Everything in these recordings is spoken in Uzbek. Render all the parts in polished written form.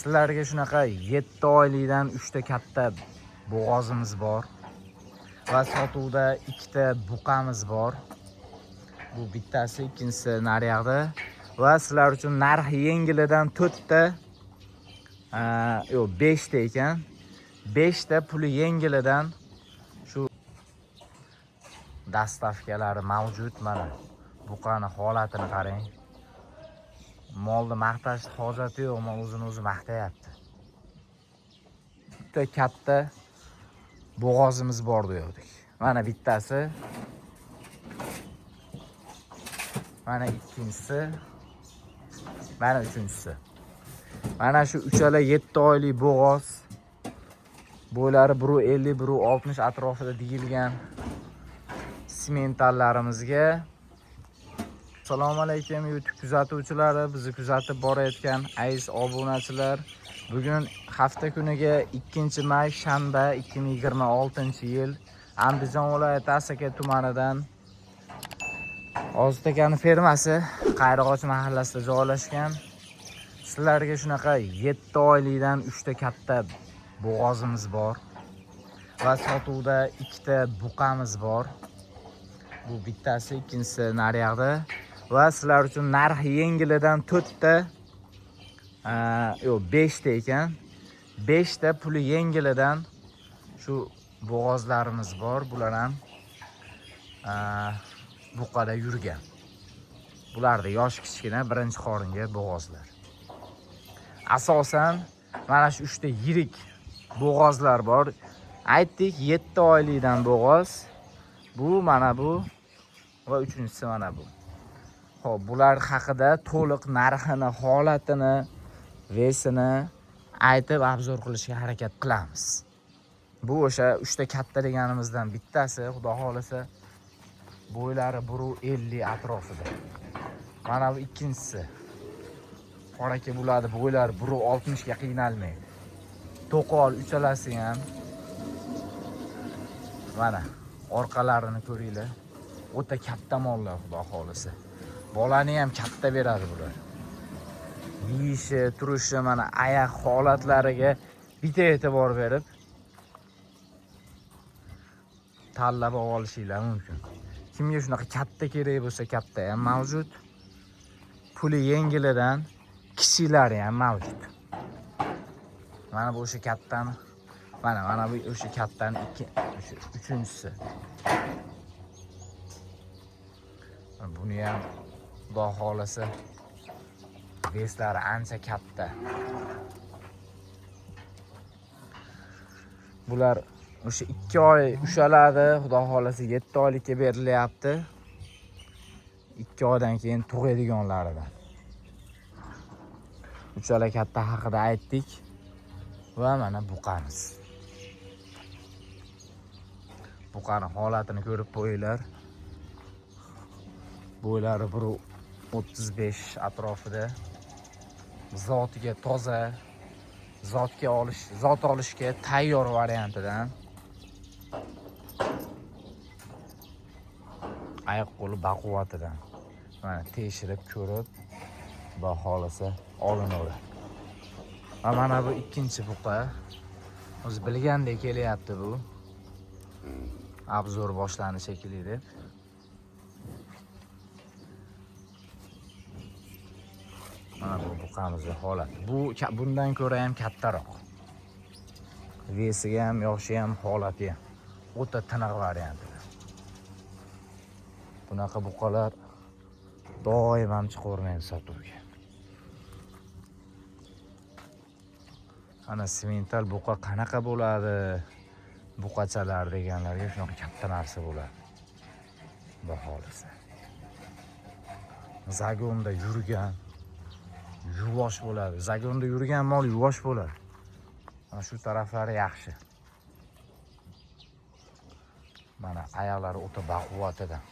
Sizlarga shunaqa 7 oylikdan 3 ta katta bo'g'ozimiz bor va sotuvda 2 ta buqamiz bor. Bu bittasi, ikkinchisi naryoqda va sizlar uchun narxi yengilidan 4 ta, yo'q 5 ta ekan. 5 ta puli yengilidan shu dastavkalari mavjud. Mana buqani holatini qarang. Molni maqtash hojati yo'q, mol o'zini o'zi maqtayapti. Bitta katta bo'g'ozimiz bor dedik. Mana bittasi. Mana ikkinchisi. Mana uchinchisi. Mana shu uchala 7 oylik bo'g'oz. Bo'ylari 150, 160 atrofida deyilgan simentallarımizga. Assalomu alaykum YouTube kuzatuvchilari, bizni kuzatib borayotgan aziz obunachilar. Bugun hafta kuniga 2-may shanba 2026-yil Andijon viloyati Asaka tumanidan Oztakani fermasi Qayrag'och mahallasida joylashgan. Sizlarga shunaqa 7 oylikdan 3 ta katta bo'g'ozimiz bor va sotuvda 2 ta buqamiz bor. Bu bittasi, ikkinchisi naryoqda va sizlar uchun narxi yengilidan 4 ta, yo'q 5 ta ekan. 5 ta puli yengilidan shu bo'g'ozlarimiz bor. Bular ham buqada yurgan. Bularda yosh kichkina birinchi qoringa bo'g'ozlar. Asosan mana shu 3 ta yirik bo'g'ozlar bor. Aytdik 7 oylikdan bo'g'oz. Bu mana bu va uchinchisi mana bu. Xo'p, bular haqida to'liq narxini, holatini, vesini aytib obzor qilishga harakat qilamiz. Bu o'sha 3 ta katta deganimizdan bittasi, xudo xolasa bo'ylari 150 atrofida. Mana bu ikkinchisi. Qoraka bo'ladi, bo'ylari 160 ga qiynalmaydi. To'qol uchalasi ham. Mana orqalarini ko'ringlar. O'ta katta mollar, xudo xolasa. Bolani ham katta beradi bular. Yeyishi, turishi, mana oyoq holatlariga bitta e'tibor berib tanlab olishinglar mumkin. Kimga shunaqa katta kerak bo'lsa, katta ham mavjud. Puli yengilidan kichilari ham mavjud. Mana bu o'sha kattani, mana bu o'sha kattani uchinchisi. Buni ham xudo xolasa beslari ancha katta. Bular o'sha 2 oy ushaladi, xudo xolasa 7 oylikka berilyapti. 2 oydan keyin tug'adiganlaridan. Uchala katta haqida aytdik va mana buqamiz. Buqani holatini ko'rib qo'yinglar. Bo'ylari 135 atrofida. Zotiga toza, zot olishga tayyor variantidan. Oyoq qo'li baquvvatidan. Mana tekshirib ko'rib, xudo xolasa olinaveradi. Va mana bu ikkinchi buqa. O'zi bilgandek kelyapti bu. Obzor boshlanish shekilli deb. Mana bu buqamizning holati. Bu bundan ko'ra ham kattaroq. Vesiga ham, yoshi ham, holati ham o'ta tiniq variantida. Bunaqa buqalar doim ham chiqavermaydi sotuvga. Ana simental buqa qanaqa bo'ladi? Buqachalar deganlarga shunaqa katta narsa bo'ladi. Xudo xolasa. Zagonda yurgan yuvosh bo'ladi. Zagonda yurgan mol yuvosh bo'ladi. Mana shu taraflari yaxshi. Mana oyoqlari o'ta baquvvatidan.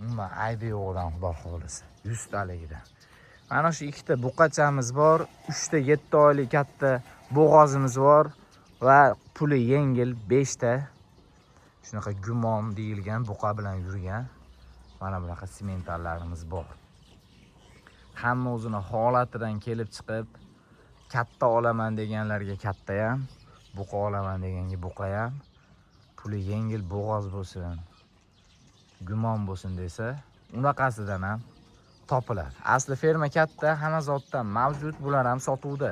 Umuman aybi yo'qdan, xudo xolasa. 100 taligidan. Mana shu 2 ta buqachamiz bor, 3 ta 7 oylik katta bo'g'ozimiz bor va puli yengil 5 ta shunaqa gumon deyilgan buqa bilan yurgan. Mana bunaqa simentallarimiz bor. hamma o'zini holatidan kelib chiqib, katta olaman deganlarga katta ham, buqa olaman deganga buqa ham, puli yengil bo'g'oz bo'lsin, gumon bo'lsin desa, unaqasidan ham topiladi. Asli ferma katta, hamma zotdan mavjud, bular ham sotuvda.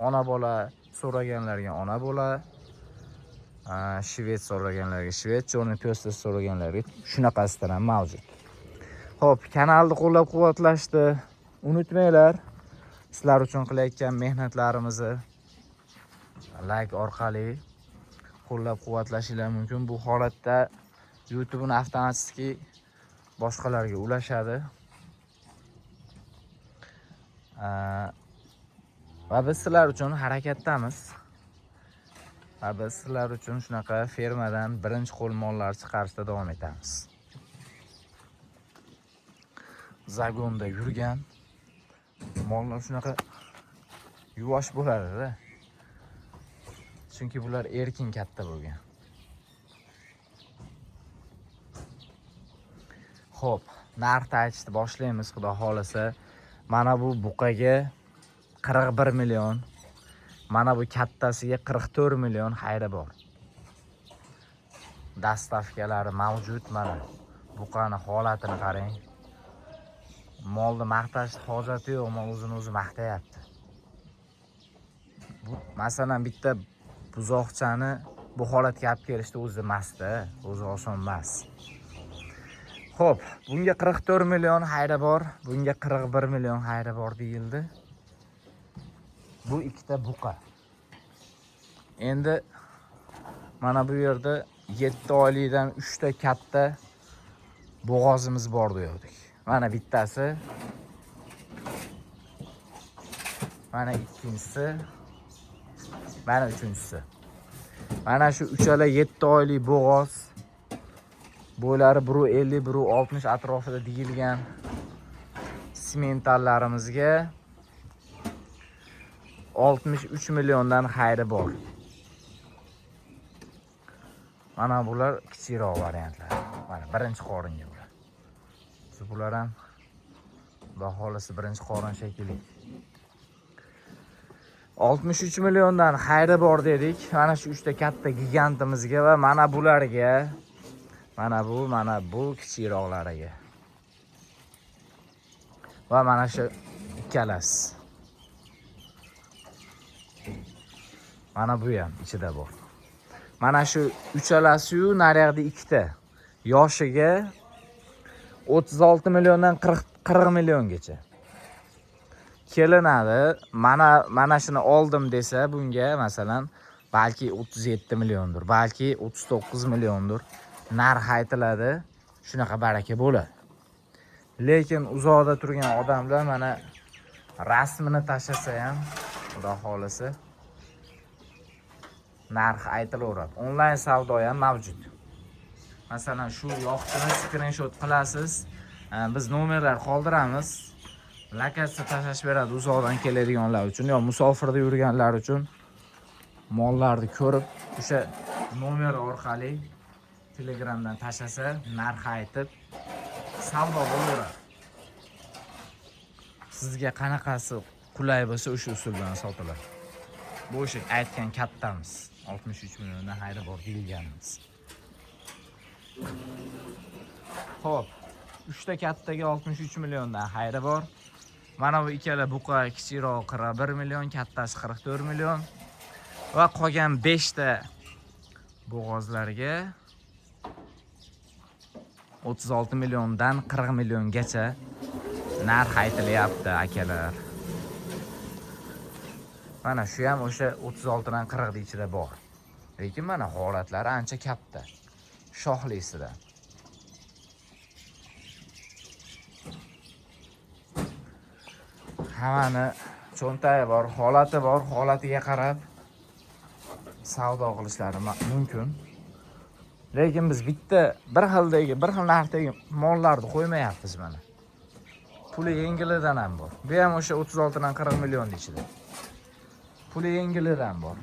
Ona bola so'raganlarga ona bola, shved so'raganlarga shved, cho'rni pyosta so'raganlarga shunaqasidan ham mavjud. Xo'p, kanalni qo'llab-quvvatlashni unutmanglar. Sizlar uchun qilayotgan mehnatlarimizni like orqali qo'llab-quvvatlashinglar mumkin. Bu holatda YouTube'ni avtomatski boshqalarga ulashadi. Va biz sizlar uchun harakatdamiz. Va biz sizlar uchun shunaqa fermadan birinchi qo'l mollar chiqarishda davom etamiz. Zagonda yurgan mollar shunaqa yuvosh bo'ladi-da. Chunki bular erkin katta bo'lgan. Xo'p, narxni aytishni boshlaymiz, xudo xolasa. Mana bu buqaga 41 million, mana bu kattasiga 44 million xayri bor. Dastavkalari mavjud mana. Buqani holatini qarang. Molni maqtash hojati yo'q, mol o'zini o'zi maqtayapti. Bu masalan bitta buzoqchani bu holatga olib kelishda o'zi masta, o'zi oson emas. Xo'p, bunga 44 million xayri bor, bunga 41 million xayri bor deyildi. Bu ikkita buqa. Endi mana bu yerda 7 oylikdan 3 ta katta bo'g'ozimiz bor dedik. Mana bittasi, mana ikkinchisi, mana uchinchisi. Mana shu uchala 7 oylik bo'g'oz, bo'ylari 150, 160 atrofida deyilgan simentallarimizga 63 milliondan xayri bor. Mana bular kichikroq variantlar. Mana birinchi qoringa bular. Bular ham xudo xolasa birinchi qorin shekilli. 63 milliondan xayri bor dedik. Mana shu 3 ta katta gigantimizga va mana bularga, mana bu kichikroqlariga. Va mana shu ikkalasi. Mana bu ham ichida bor. Mana shu uchalasi-yu naryoqda ikkita. Yoshiga 36 milliondan 40 milliongacha kelinadi. Mana shuni oldim desa bunga masalan balki 37 milliondir, balki 39 milliondir narx aytiladi. Shunaqa baraka bo'ladi. Lekin uzoqda turgan odamlar mana rasmini tashlasa ham xudo xolasa narx aytilaveradi. Onlayn savdo ham mavjud. Masalan shu yoqchini screenshot qilasiz. Biz nomerlar qoldiramiz. Lokatsiya tashlash beradi uzoqdan keladiganlar uchun yo musofirda yurganlar uchun mollarni ko'rib o'sha nomer orqali Telegramdan tashlasa narx aytib savdo bo'laveradi. Sizga qanaqasi qulay bo'lsa o'sha usul bilan sotiladi. Bu o'sha aytgan kattamiz 63 milliondan xayri bor deyilganimiz. Xo'p, 3 ta kattaga 63 milliondan xayri bor. Mana bu ikkala buqa kichikroq 41 million, kattasi 44 million va qolgan 5 ta bo'g'ozlarga 36 milliondan 40 milliongacha narx aytilyapti akalar. Mana shu ham o'sha 36 dan 40 ichida bor. Lekin mana holatlari ancha katta. Shoxlisidan. Hammani cho'ntagi bor, holati bor, holatiga qarab savdo qilishlari mumkin. Lekin biz bitta bir xil narxdagi mollarni qo'ymayapmiz mana. Puli yengilidan ham bor. Bu ham o'sha 36 dan 40 million ichida. Puli yengilidan bor.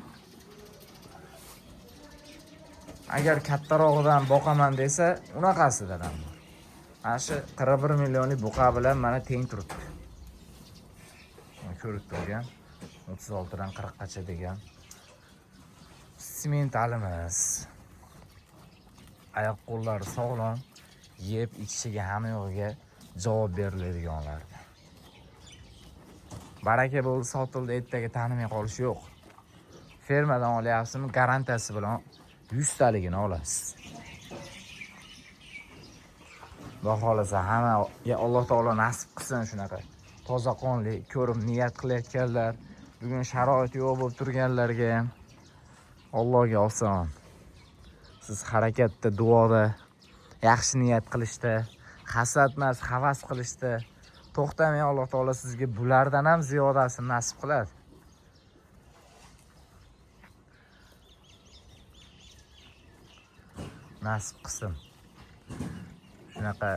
Agar kattarog'idan boqaman desa, unaqasidan ham bor. Mana shu 41 millionlik buqa bilan mana teng turibdi. ko'rib turgan 36 dan 40 gacha degan sementalimiz. Oyoq qo'llari sog'lom, yeb ichishiga hamma yo'g'iga javob beriladiganlar. Baraka bo'ldi, sotildi, ertaga tanimay qolish yo'q. Fermadan olyapsizmi, garantiyasi bilan 100 taligini olasiz. Xudo xolasa hammaga Alloh taolo nasib qilsin shunaqa toza qonli ko'rib niyat qilayotganlar, bugun sharoit yo'q bo'lib turganlarga ham Allohga oson. Siz harakatda, duoda, yaxshi niyat qilishda, hasad emas, havas qilishda to'xtamay Alloh taolo sizga bulardan ham ziyodasini nasib qiladi. Nasib qilsin. Shunaqa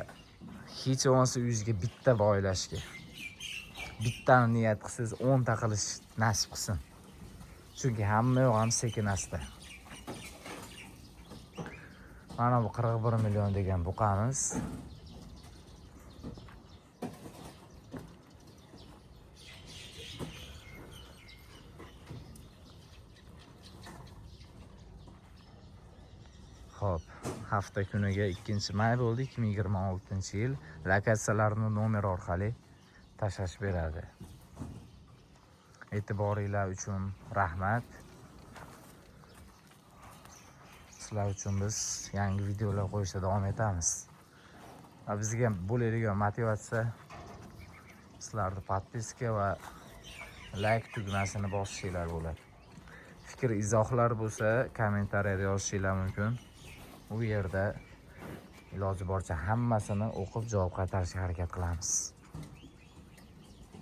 hech bo'lmasa uyingizga bitta boylashga. Bittani niyat qilsangiz 10 ta qilish nasib qilsin. Chunki hamma yo'q ham sekin asta. Mana bu 41 million degan buqamiz. Xo'p, hafta kuniga 2-may bo'ldi, 2026-yil. Lokatsiyalarni nomer orqali tashlash beradi. E'tiboringlar uchun rahmat. Sizlar uchun biz yangi videolar qo'yishda davom etamiz. Va bizga bo'ladigan motivatsiya sizlarning podpiska va like tugmasini bosishinglar bo'ladi. Fikr, izohlar bo'lsa, kommentariyada yozishinglar mumkin. U yerda iloji boricha hammasini o'qib javob qaytarishga harakat qilamiz.